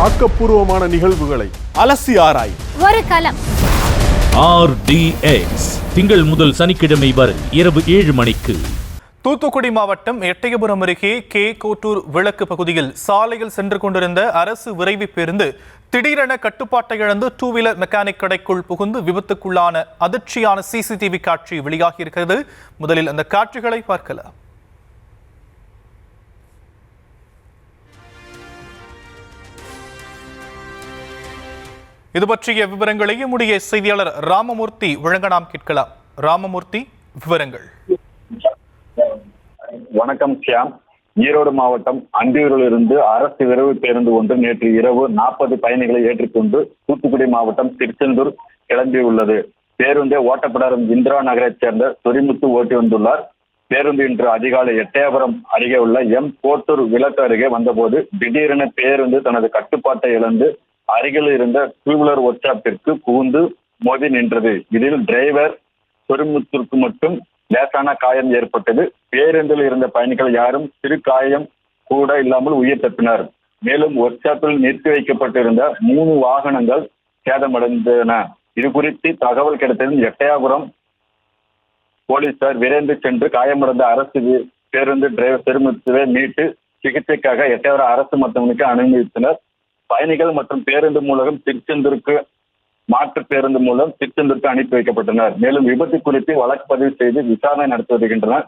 ஆக்கப்பூர்வமான நிகழ்வுகளை அலசி ஆராய் ஒரு களம். RDX திங்கள் முதல் சனிக்கிழமை வரை இரவு 7 மணிக்கு. தூத்துக்குடி மாவட்டம் எட்டயபுரம் அருகே கோட்டூர் விளக்கு பகுதியில் சாலையில் சென்று கொண்டிருந்த அரசு விரைவு பேருந்து திடீரென கட்டுப்பாட்டை இழந்து 2 வீலர் மெக்கானிக் கடைக்குள் புகுந்து விபத்துக்குள்ளான அதிர்ச்சியான CCTV காட்சி வெளியாகியிருக்கிறது. முதலில் அந்த காட்சிகளை பார்க்கலாம். இது பற்றிய விவரங்களை நம்முடைய செய்தியாளர் ராமமூர்த்தி வழங்க நாம் கேட்கலாம். ராமமூர்த்தி, விவரங்கள். வணக்கம் சியாம். ஈரோடு மாவட்டம் அந்தியூரிலிருந்து அரசு விரைவு பேருந்து ஒன்று நேற்று இரவு 40 பயணிகளை ஏற்றிக்கொண்டு தூத்துக்குடி மாவட்டம் திருச்செந்தூர் கிளம்பியுள்ளது. பேருந்தை ஓட்டப்படாரும் இந்திரா நகரைச் சேர்ந்த துரிமுத்து ஓட்டி வந்துள்ளார். பேருந்து இன்று அதிகாலை எட்டயபுரம் அருகே உள்ள கோட்டூர் விளக்கு அருகே வந்தபோது திடீரென பேருந்து தனது கட்டுப்பாட்டை இழந்து அருகில் இருந்த 2 வீலர் ஒர்க் ஷாப்பிற்கு புகுந்து மோதி நின்றது. இதில் டிரைவர் துரிமுத்திற்கு மட்டும் லேசான காயம் ஏற்பட்டது. பேருந்தில் இருந்த பயணிகள் யாரும் சிறு காயம் கூட இல்லாமல் உயிர் தப்பினர். மேலும் ஒர்க் ஷாப்பில் நிறுத்தி வைக்கப்பட்டிருந்த 3 வாகனங்கள் சேதமடைந்தன. இது குறித்து தகவல் கிடைத்ததும் எட்டயபுரம் போலீசார் விரைந்து சென்று காயமடைந்த அரசு பேருந்து டிரைவர் திருமுத்துவை மீட்டு சிகிச்சைக்காக எட்டயபுரம் அரசு மருத்துவமனைக்கு அனுமதித்தனர். பயணிகள் மற்றும் பேருந்து மூலம் திருச்செந்தூருக்கு மாற்று பேருந்து மூலம் திருச்செந்தூருக்கு அனுப்பி வைக்கப்பட்டனர். மேலும் விபத்து குறித்து வழக்கு பதிவு செய்து விசாரணை நடத்தி வருகின்றனர்.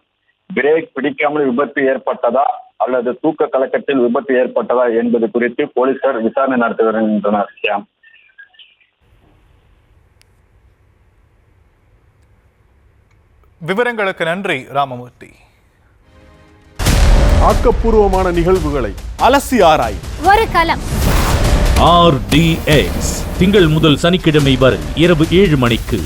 பிரேக் பிடிக்காமல் விபத்து ஏற்பட்டதா அல்லது தூக்க கலக்கத்தில் விபத்து ஏற்பட்டதா என்பது குறித்து போலீசார் விசாரணை நடத்தி வருகின்றனர். ஷியாம், விவரங்களுக்கு நன்றி ராமமூர்த்தி. ஆக்கப்பூர்வமான நிகழ்வுகளை அலசி ஆராய் ஒரு களம். RDX திங்கள் முதல் சனிக்கிழமை வரை இரவு 7 மணிக்கு.